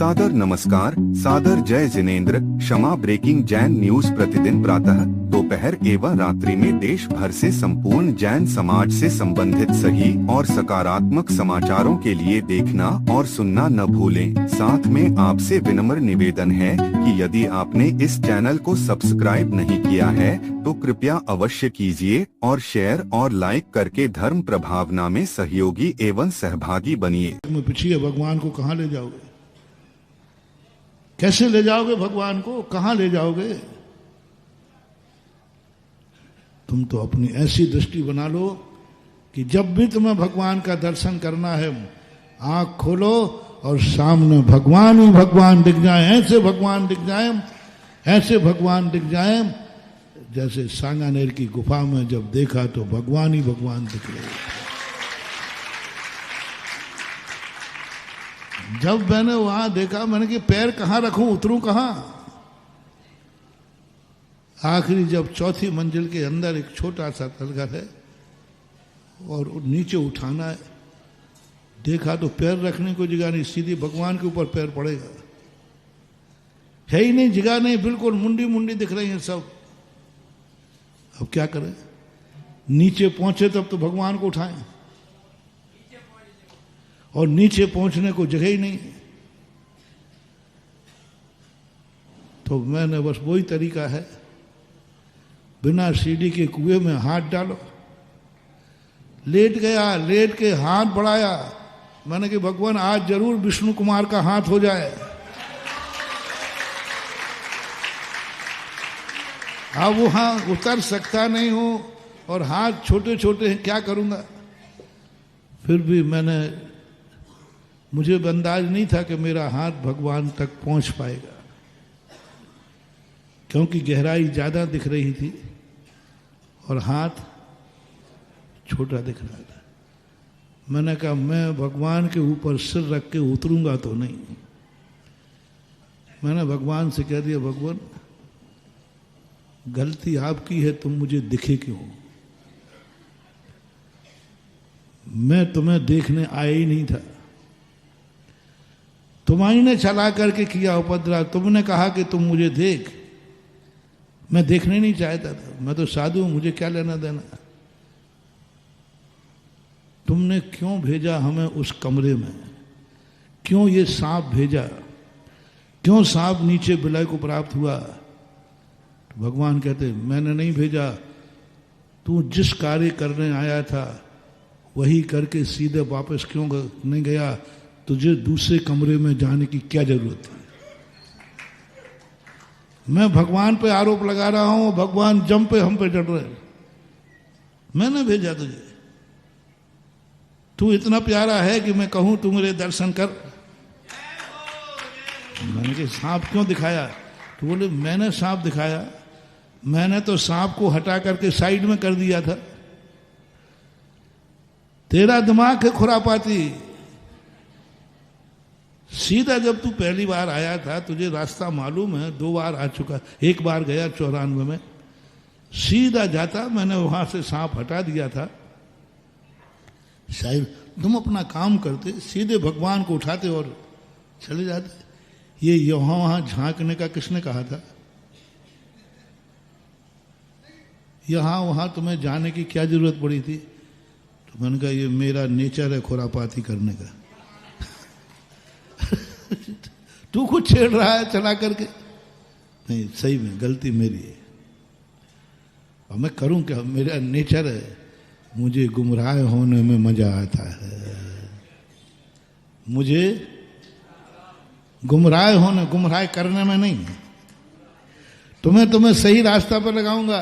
सादर नमस्कार, सादर जय जिनेंद्र। क्षमा ब्रेकिंग जैन न्यूज प्रतिदिन प्रातः, दोपहर एवं रात्रि में देश भर से संपूर्ण जैन समाज से संबंधित सही और सकारात्मक समाचारों के लिए देखना और सुनना न भूलें। साथ में आपसे विनम्र निवेदन है कि यदि आपने इस चैनल को सब्सक्राइब नहीं किया है तो कृपया अवश्य कीजिए और शेयर और लाइक करके धर्म प्रभावना में सहयोगी एवं सहभागी बनिए। पूछिए भगवान को कहाँ ले जाओगे, कैसे ले जाओगे भगवान को, कहाँ ले जाओगे? तुम तो अपनी ऐसी दृष्टि बना लो कि जब भी तुम्हें भगवान का दर्शन करना है, आंख खोलो और सामने भगवान ही भगवान दिख जाए। ऐसे भगवान दिख जाए, ऐसे भगवान दिख जाए जैसे सांगानेर की गुफा में जब देखा तो भगवान ही भगवान दिख रहे। जब मैंने वहां देखा, मैंने कि पैर कहाँ रखूं, उतरूं कहाँ। आखिरी जब चौथी मंजिल के अंदर एक छोटा सा तलघर है और नीचे उठाना है, देखा तो पैर रखने को जगह नहीं, सीधी भगवान के ऊपर पैर पड़ेगा। है ही नहीं, जगह नहीं, बिल्कुल मुंडी मुंडी दिख रही है सब। अब क्या करें? नीचे पहुंचे तब तो भगवान को उठाएं, और नीचे पहुंचने को जगह ही नहीं। तो मैंने बस वही तरीका है, बिना सीढ़ी के कुएं में हाथ डालो। लेट गया, लेट के हाथ बढ़ाया, मैंने कि भगवान आज जरूर विष्णु कुमार का हाथ हो जाए। अब वहां उतर सकता नहीं हूं और हाथ छोटे छोटे हैं, क्या करूंगा? फिर भी मुझे अंदाज नहीं था कि मेरा हाथ भगवान तक पहुंच पाएगा, क्योंकि गहराई ज्यादा दिख रही थी और हाथ छोटा दिख रहा था। मैंने कहा मैं भगवान के ऊपर सिर रख के उतरूंगा तो नहीं। मैंने भगवान से कह दिया, भगवान गलती आपकी है, तुम मुझे दिखे क्यों? मैं तुम्हें देखने आया ही नहीं था, तुम्हारी ने चला करके किया उपद्रव। तुमने कहा कि तुम मुझे देख, मैं देखने नहीं चाहता था, मैं तो साधु हूं, मुझे क्या लेना देना। तुमने क्यों भेजा हमें उस कमरे में, क्यों ये सांप भेजा, क्यों सांप नीचे विलय को प्राप्त हुआ? तो भगवान कहते मैंने नहीं भेजा, तू जिस कार्य करने आया था वही करके सीधे वापस क्यों नहीं गया? तुझे दूसरे कमरे में जाने की क्या जरूरत थी? मैं भगवान पे आरोप लगा रहा हूं, भगवान जम पे हम पे चढ़ रहे। मैंने भेजा तुझे, तू इतना प्यारा है कि मैं कहूं तू मेरे दर्शन कर। मैंने कहा सांप क्यों दिखाया? तो बोले मैंने सांप दिखाया, मैंने तो सांप को हटा करके साइड में कर दिया था। तेरा दिमाग है खुरापाती। सीधा जब तू पहली बार आया था, तुझे रास्ता मालूम है, 2 बार आ चुका, एक बार गया 94 में, सीधा जाता, मैंने वहां से सांप हटा दिया था। शायद तुम अपना काम करते, सीधे भगवान को उठाते और चले जाते। ये यहां वहां झांकने का किसने कहा था? यहां वहां तुम्हें जाने की क्या जरूरत पड़ी थी? तो मैंने कहा ये मेरा नेचर है खुरापाती करने का। तू कुछ छेड़ रहा है चला करके। नहीं, सही में गलती मेरी है, और मैं करूं क्या? मेरा नेचर है, मुझे गुमराह होने में मजा आता है। मुझे गुमराह करने में नहीं। तुम्हें सही रास्ता पर लगाऊंगा,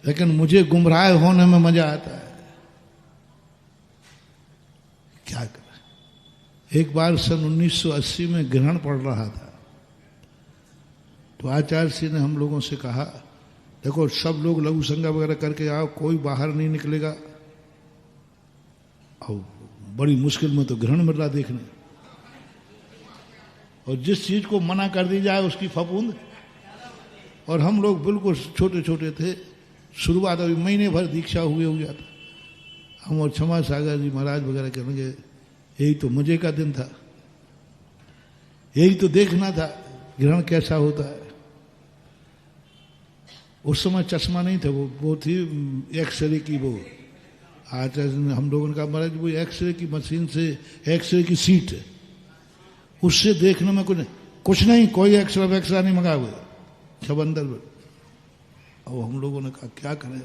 लेकिन मुझे गुमराह होने में मजा आता है। क्या कर? एक बार सन 1980 में ग्रहण पड़ रहा था, तो आचार्य जी ने हम लोगों से कहा, देखो सब लोग लघु संज्ञा वगैरह करके आओ, कोई बाहर नहीं निकलेगा। और बड़ी मुश्किल में तो ग्रहण मिल रहा देखने, और जिस चीज को मना कर दी जाए उसकी फफूंद। और हम लोग बिल्कुल छोटे छोटे थे, शुरुआत अभी महीने भर दीक्षा हुए हो गया था। हम और क्षमा सागर जी महाराज वगैरह कहेंगे यही तो मजे का दिन था। यही तो देखना था ग्रहण कैसा होता है। उस समय चश्मा नहीं था, वो थी एक्सरे की, वो आज हम लोगों ने कहा महाराज वो एक्सरे की मशीन से, एक्सरे की सीट है, उससे देखने में कुछ नहीं, कोई एक्सरा वैक्सरा नहीं मंगा हुए, सब अंदर। अब हम लोगों ने कहा क्या करें,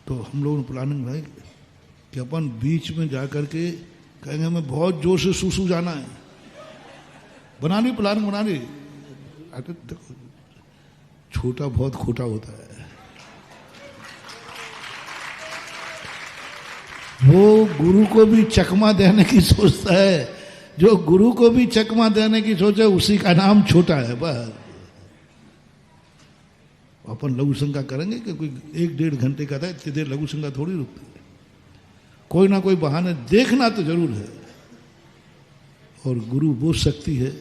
तो हम लोगों ने प्लानिंग बनाई कि अपन बीच में जाकर के कहेंगे हमें बहुत जोर से सूसू जाना है, बना ली प्लानिंग, बना ली। देखो छोटा बहुत खोटा होता है। वो गुरु को भी चकमा देने की सोचता है, जो गुरु को भी चकमा देने की सोचे उसी का नाम छोटा है। बस अपन लघु शंका करेंगे कि कोई 1-1.5 घंटे का था, इतनी देर लघु शंका थोड़ी रुकती है। कोई ना कोई बहाने देखना तो जरूर है। और गुरु वो शक्ति है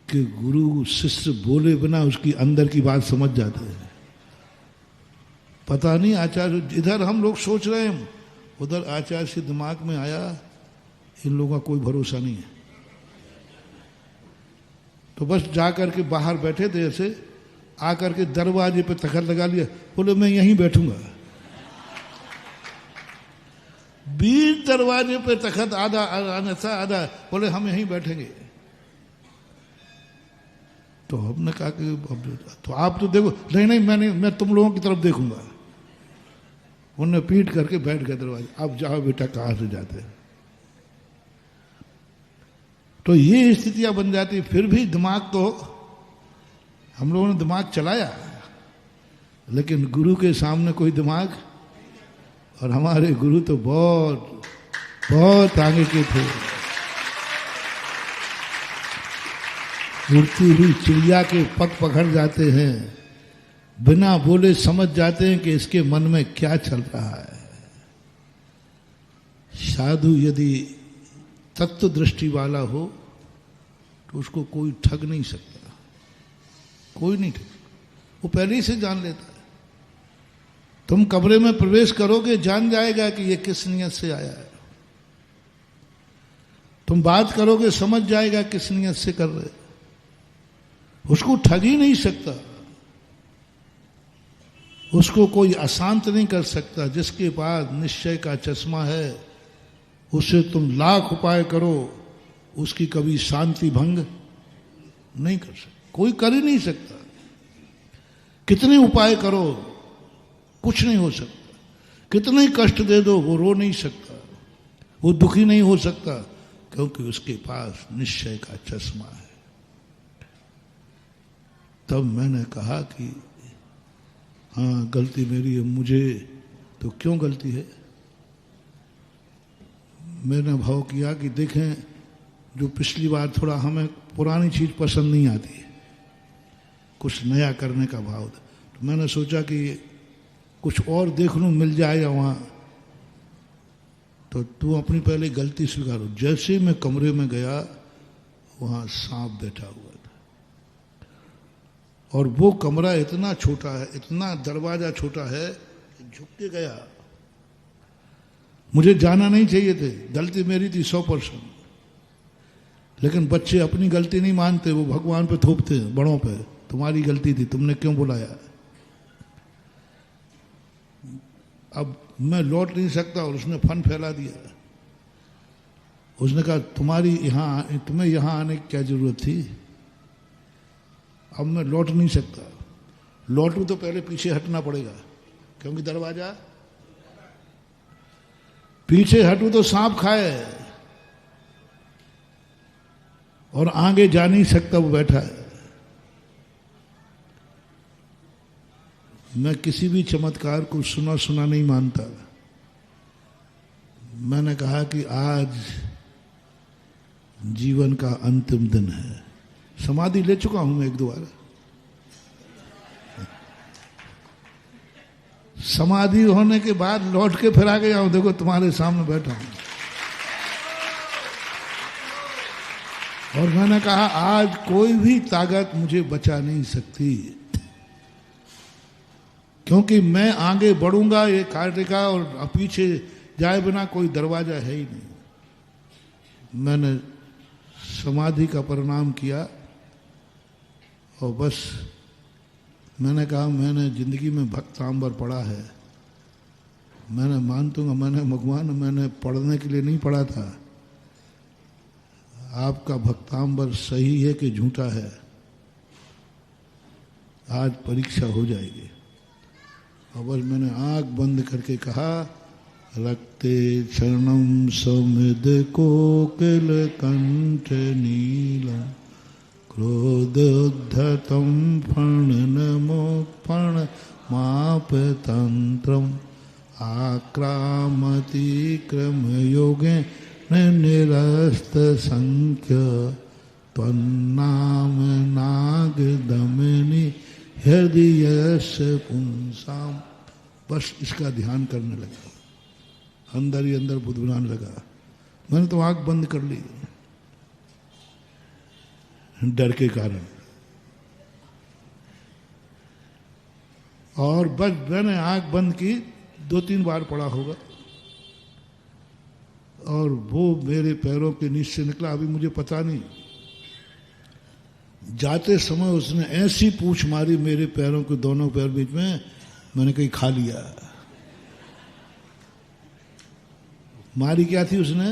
कि गुरु शिष्य बोले बिना उसकी अंदर की बात समझ जाते हैं। पता नहीं आचार्य, इधर हम लोग सोच रहे हैं, उधर आचार्य से दिमाग में आया इन लोगों का कोई भरोसा नहीं है। तो बस जाकर के बाहर बैठे थे, ऐसे आकर के दरवाजे पे तखत लगा लिया, बोले मैं यहीं बैठूंगा। बीच दरवाजे पे तखत आधा आधा, बोले हम यहीं बैठेंगे। तो हमने कहा कि तो आप तो देखो, नहीं मैं तुम लोगों की तरफ देखूंगा। उन्होंने पीट करके बैठ गए दरवाजे, अब जाओ बेटा कहां से जाते हैं। तो ये स्थितियां बन जाती। फिर भी दिमाग तो हम लोगों ने दिमाग चलाया, लेकिन गुरु के सामने कोई दिमाग, और हमारे गुरु तो बहुत बहुत आगे के थे। उड़ती हुई चिड़िया के पग पकड़ जाते हैं, बिना बोले समझ जाते हैं कि इसके मन में क्या चल रहा है। साधु यदि तत्व दृष्टि वाला हो तो उसको कोई ठग नहीं सकता, कोई नहीं ठग, वो पहले ही से जान लेता है। तुम कमरे में प्रवेश करोगे, जान जाएगा कि ये किस नियत से आया है। तुम बात करोगे, समझ जाएगा किस नियत से कर रहे, उसको ठग ही नहीं सकता, उसको कोई अशांत नहीं कर सकता। जिसके पास निश्चय का चश्मा है, उससे तुम लाख उपाय करो, उसकी कभी शांति भंग नहीं कर सकता, कोई कर ही नहीं सकता। कितने उपाय करो, कुछ नहीं हो सकता। कितने कष्ट दे दो, वो रो नहीं सकता, वो दुखी नहीं हो सकता, क्योंकि उसके पास निश्चय का चश्मा है। तब मैंने कहा कि हाँ गलती मेरी है, मुझे तो क्यों गलती है। मैंने भाव किया कि देखें, जो पिछली बार थोड़ा हमें पुरानी चीज पसंद नहीं आती है, कुछ नया करने का भाव था। तो मैंने सोचा कि कुछ और देख लूं मिल जाए वहां, तो तू अपनी पहले गलती स्वीकारो। जैसे मैं कमरे में गया, वहां सांप बैठा हुआ था, और वो कमरा इतना छोटा है, इतना दरवाजा छोटा है, झुक के गया। मुझे जाना नहीं चाहिए थे, गलती मेरी थी 100%। लेकिन बच्चे अपनी गलती नहीं मानते, वो भगवान पे थोपते हैं, बड़ों पे। तुम्हारी गलती थी, तुमने क्यों बुलाया। अब मैं लौट नहीं सकता, और उसने फन फैला दिया। उसने कहा तुम्हें यहां आने की क्या जरूरत थी, अब मैं लौट नहीं सकता। लौटूं तो पहले पीछे हटना पड़ेगा, क्योंकि दरवाजा, पीछे हटूं तो सांप खाए, और आगे जा नहीं सकता, वो बैठा है। मैं किसी भी चमत्कार को सुना सुना नहीं मानता। मैंने कहा कि आज जीवन का अंतिम दिन है। समाधि ले चुका हूं मैं 1-2 बार। समाधि होने के बाद लौट के फिर आ गया हूं, देखो तुम्हारे सामने बैठा हूं। और मैंने कहा आज कोई भी ताकत मुझे बचा नहीं सकती, क्योंकि मैं आगे बढ़ूंगा ये कार्य का, और पीछे जाए बिना कोई दरवाजा है ही नहीं। मैंने समाधि का प्रणाम किया और बस मैंने कहा मैंने जिंदगी में भक्तांबर पढ़ा है, मैंने मानतूंगा मैंने भगवान मैंने पढ़ने के लिए नहीं पढ़ा था, आपका भक्तांबर सही है कि झूठा है, आज परीक्षा हो जाएगी। और बस मैंने आंख बंद करके कहा रक्ते क्षणम समिद कोकिल कंठ नीलम क्रोधोद्धतम फण नमो फण माप तंत्रम आक्रामति क्रम योगे निरस्त संख्य त्वन्नाम नाग दमनी हृदय पुंसाम। बस इसका ध्यान करने लगा, अंदर ही अंदर बुदबुदाने लगा। मैंने तो आंख बंद कर ली डर के कारण, और बस मैंने आंख बंद की, 2-3 बार पड़ा होगा, और वो मेरे पैरों के नीचे से निकला। अभी मुझे पता नहीं, जाते समय उसने ऐसी पूंछ मारी मेरे पैरों के दोनों पैर बीच में, मैंने कहीं खा लिया। मारी क्या थी उसने,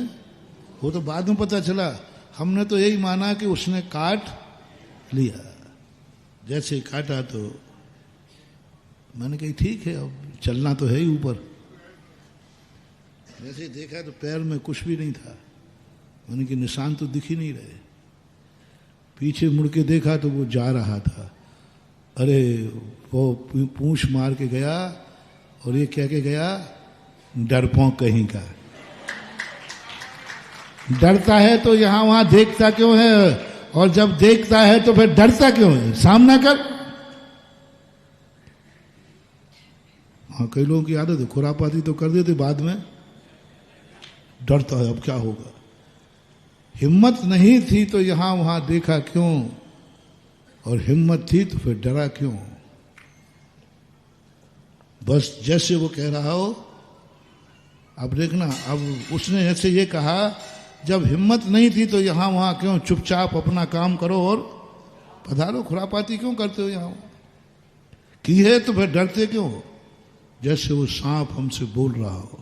वो तो बाद में पता चला। हमने तो यही माना कि उसने काट लिया, जैसे काटा तो मैंने कही ठीक है, अब चलना तो है ही ऊपर। जैसे देखा तो पैर में कुछ भी नहीं था, मैंने कि निशान तो दिख ही नहीं रहे। पीछे मुड़ के देखा तो वो जा रहा था। अरे वो पूंछ मार के गया और ये कह के गया डरपोक कहीं का। डरता है तो यहां वहां देखता क्यों है, और जब देखता है तो फिर डरता क्यों है, सामना कर। हाँ, कई लोगों की आदत है, खुरापाती तो कर देते, बाद में डरता है अब क्या होगा। हिम्मत नहीं थी तो यहां वहां देखा क्यों, और हिम्मत थी तो फिर डरा क्यों। बस जैसे वो कह रहा हो, अब देखना, अब उसने ऐसे ये कहा जब हिम्मत नहीं थी तो यहां वहां क्यों, चुपचाप अपना काम करो और पधारो, खुरापाती क्यों करते हो यहां की है तो फिर डरते क्यों। जैसे वो सांप हमसे बोल रहा हो,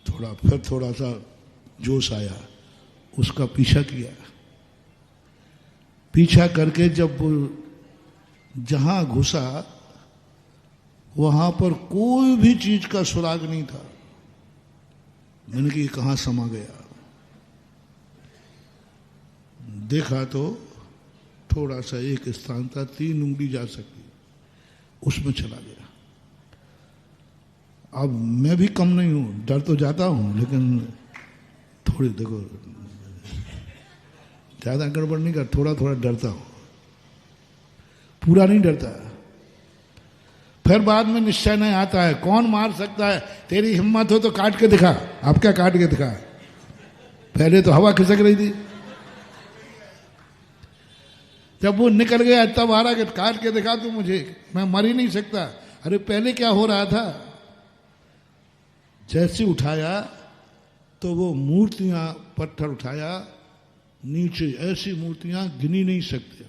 फिर थोड़ा सा जोश आया, उसका पीछा किया। पीछा करके जब वो जहां घुसा वहां पर कोई भी चीज का सुराग नहीं था। मैंने कि कहां समा गया, देखा तो थोड़ा सा एक स्थान था, 3 उंगली जा सकती, उसमें चला गया। अब मैं भी कम नहीं हूं, डर तो जाता हूं, लेकिन थोड़ी देखो ज्यादा गड़बड़ नहीं कर, थोड़ा थोड़ा डरता हूं, पूरा नहीं डरता। फिर बाद में निश्चय नहीं आता है, कौन मार सकता है, तेरी हिम्मत हो तो काट के दिखा। अब क्या काट के दिखा, पहले तो हवा खिसक रही थी, जब वो निकल गया तब आ रहा कि काट के दिखा तू मुझे, मैं मर ही नहीं सकता। अरे पहले क्या हो रहा था, जैसे उठाया तो वो मूर्तियां, पत्थर उठाया, नीचे ऐसी मूर्तियां गिनी नहीं सकते,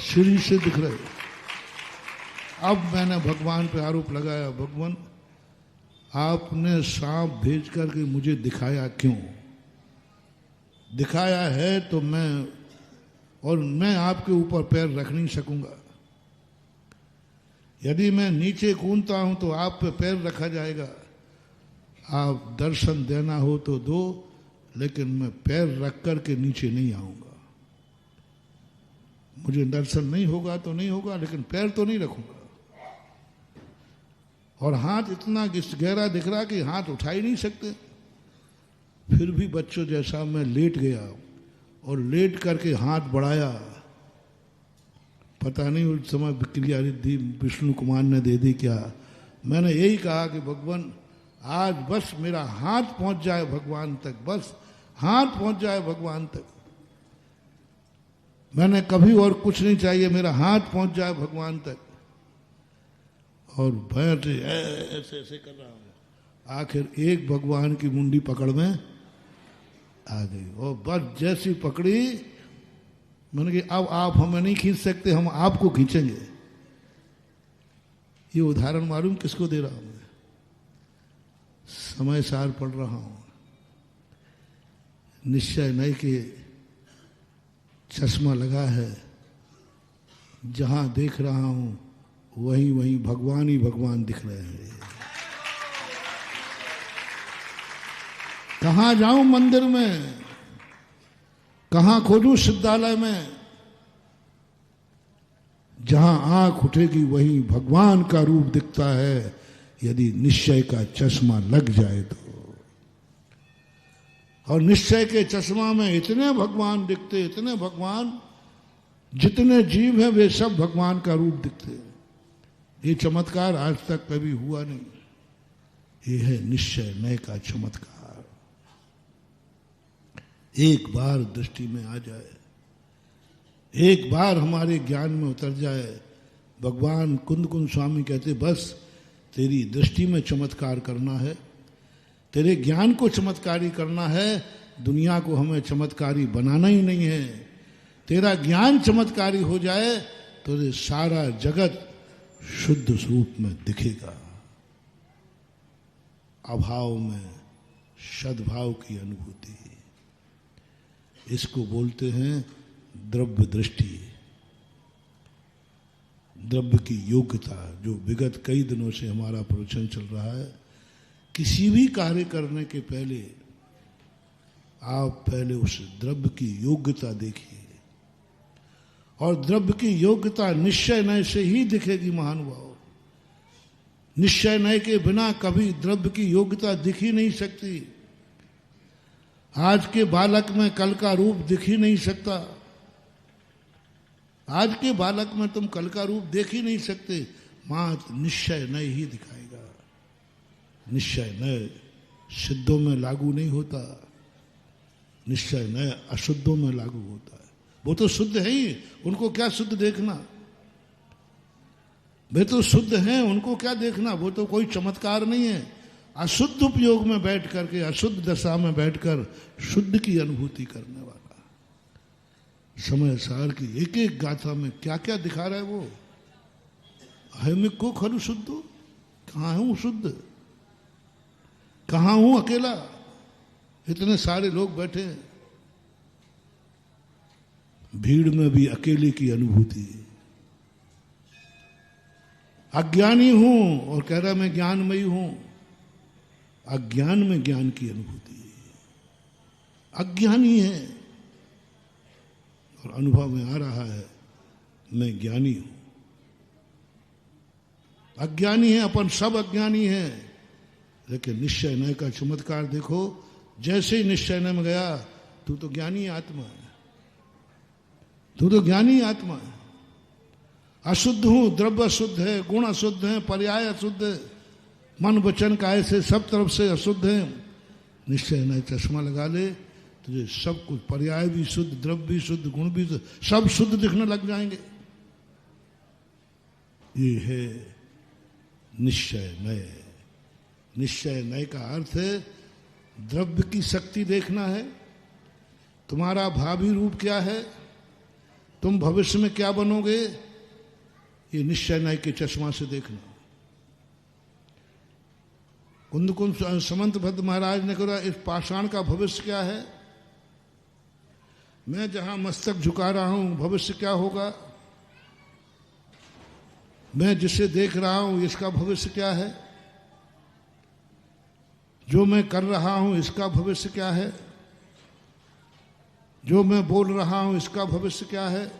सीढ़ी से दिख रहे। अब मैंने भगवान पे आरोप लगाया, भगवान आपने सांप भेज करके मुझे दिखाया क्यों, दिखाया है तो मैं आपके ऊपर पैर रख नहीं सकूंगा। यदि मैं नीचे कूदता हूं तो आप पे पैर रखा जाएगा, आप दर्शन देना हो तो दो, लेकिन मैं पैर रख करके नीचे नहीं आऊंगा। मुझे दर्शन नहीं होगा तो नहीं होगा, लेकिन पैर तो नहीं रखूंगा। और हाथ इतना गहरा दिख रहा कि हाथ उठा ही नहीं सकते। फिर भी बच्चों जैसा मैं लेट गया और लेट करके हाथ बढ़ाया। पता नहीं उस समय क्रिया रिद्धि विष्णु कुमार ने दे दी क्या। मैंने यही कहा कि भगवान आज बस मेरा हाथ पहुंच जाए भगवान तक, बस हाथ पहुंच जाए भगवान तक। मैंने कभी और कुछ नहीं चाहिए, मेरा हाथ पहुंच जाए भगवान तक। और बैठ ऐसे ऐसे कर रहा हूं, आखिर एक भगवान की मुंडी पकड़ में आ गई और बस जैसी पकड़ी, मैंने कहा अब आप हमें नहीं खींच सकते, हम आपको खींचेंगे। ये उदाहरण मालूम किसको दे रहा हूं मैं? समय सार पढ़ रहा हूं, निश्चय नय के चश्मा लगा है, जहां देख रहा हूं वहीं वहीं भगवान ही भगवान दिख रहे हैं। कहां जाऊं मंदिर में, कहां खोजूं सिद्धालय में, जहां आंख उठेगी वहीं भगवान का रूप दिखता है, यदि निश्चय का चश्मा लग जाए तो। और निश्चय के चश्मा में इतने भगवान दिखते, इतने भगवान, जितने जीव हैं वे सब भगवान का रूप दिखते हैं। ये चमत्कार आज तक कभी हुआ नहीं। ये है निश्चय नय का चमत्कार। एक बार दृष्टि में आ जाए, एक बार हमारे ज्ञान में उतर जाए। भगवान कुंद कुंद स्वामी कहते बस तेरी दृष्टि में चमत्कार करना है, तेरे ज्ञान को चमत्कारी करना है, दुनिया को हमें चमत्कारी बनाना ही नहीं है। तेरा ज्ञान चमत्कारी हो जाए तो ये सारा जगत शुद्ध स्वरूप में दिखेगा। अभाव में सद्भाव की अनुभूति, इसको बोलते हैं द्रव्य दृष्टि, द्रव्य की योग्यता। जो विगत कई दिनों से हमारा प्रवचन चल रहा है, किसी भी कार्य करने के पहले आप पहले उस द्रव्य की योग्यता देखिए, और द्रव्य की योग्यता निश्चय नय से ही दिखेगी महानुभाव। निश्चय नय के बिना कभी द्रव्य की योग्यता दिख ही नहीं सकती। आज के बालक में कल का रूप दिख ही नहीं सकता। आज के बालक में तुम कल का रूप देख ही नहीं सकते। मात्र निश्चय नय ही दिखाएगा। निश्चय नय सिद्धों में लागू नहीं होता, निश्चय नय अशुद्धों में लागू होता है। वो तो शुद्ध है ही, उनको क्या शुद्ध देखना, वे तो शुद्ध हैं, उनको क्या देखना, वो तो कोई चमत्कार नहीं है। अशुद्ध उपयोग में बैठ करके, अशुद्ध दशा में बैठकर शुद्ध की अनुभूति करने वाला समय सार की एक एक गाथा में क्या क्या दिखा रहा है वो। अहमिक को खलु शुद्ध, कहाँ हूं शुद्ध, कहाँ हूं अकेला, इतने सारे लोग बैठे हैं, भीड़ में भी अकेले की अनुभूति। अज्ञानी हूं और कह रहा मैं ज्ञानमयी हूं, अज्ञान में ज्ञान की अनुभूति। अज्ञानी है और अनुभव में आ रहा है मैं ज्ञानी हूं। अज्ञानी है, अपन सब अज्ञानी है, लेकिन निश्चय नय का चमत्कार देखो। जैसे ही निश्चय नय में गया, तू तो ज्ञानी आत्मा है, तू तो ज्ञानी आत्मा है। अशुद्ध हूं, द्रव्य अशुद्ध है, गुण अशुद्ध है, पर्याय अशुद्ध है, मन वचन काया से सब तरफ से अशुद्ध है। निश्चय नय चश्मा लगा ले, तुझे सब कुछ, पर्याय भी शुद्ध, द्रव्य भी शुद्ध, गुण भी शुद्ध, सब शुद्ध दिखने लग जाएंगे। ये है निश्चय नय। निश्चय नय का अर्थ है द्रव्य की शक्ति देखना है। तुम्हारा भावी रूप क्या है, तुम भविष्य में क्या बनोगे, ये निश्चय नय के चश्मा से देखना। कुंद कुंद समंत भद्र महाराज ने कहा इस पाषाण का भविष्य क्या है, मैं जहां मस्तक झुका रहा हूं भविष्य क्या होगा, मैं जिसे देख रहा हूं इसका भविष्य क्या है, जो मैं कर रहा हूं इसका भविष्य क्या है, जो मैं बोल रहा हूं इसका भविष्य क्या है,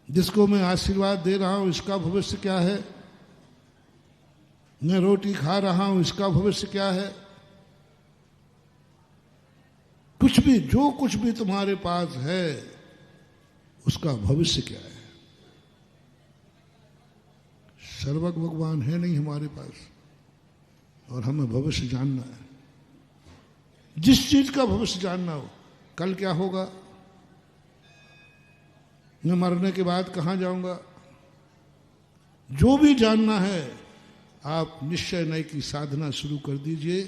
जिसको मैं आशीर्वाद दे रहा हूं इसका भविष्य क्या है, मैं रोटी खा रहा हूं इसका भविष्य क्या है। कुछ भी, जो कुछ भी तुम्हारे पास है उसका भविष्य क्या है। सर्वज्ञ भगवान है नहीं हमारे पास, और हमें भविष्य जानना है। जिस चीज का भविष्य जानना हो, कल क्या होगा, मैं मरने के बाद कहां जाऊंगा, जो भी जानना है, आप निश्चय नय की साधना शुरू कर दीजिए।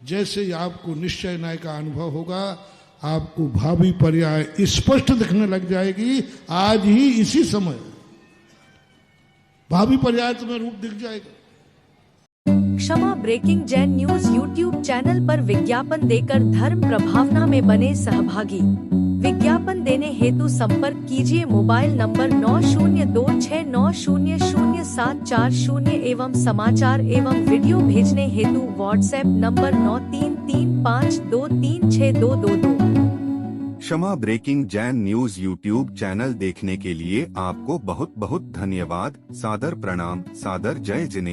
जैसे ही आपको निश्चय न्याय का अनुभव होगा, आपको भावी पर्याय स्पष्ट दिखने लग जाएगी। आज ही इसी समय भावी पर्याय तुम्हें रूप दिख जाएगा। Kshama breaking Jain news YouTube channel पर विज्ञापन देकर धर्म प्रभावना में बने सहभागी। विज्ञापन देने हेतु संपर्क कीजिए मोबाइल नंबर 9026900740 एवं समाचार एवं वीडियो भेजने हेतु WhatsApp number 9335236222। Kshama breaking Jain news YouTube channel देखने के लिए आपको बहुत बहुत धन्यवाद। सादर प्रणाम, सादर जय जिनेंद्र।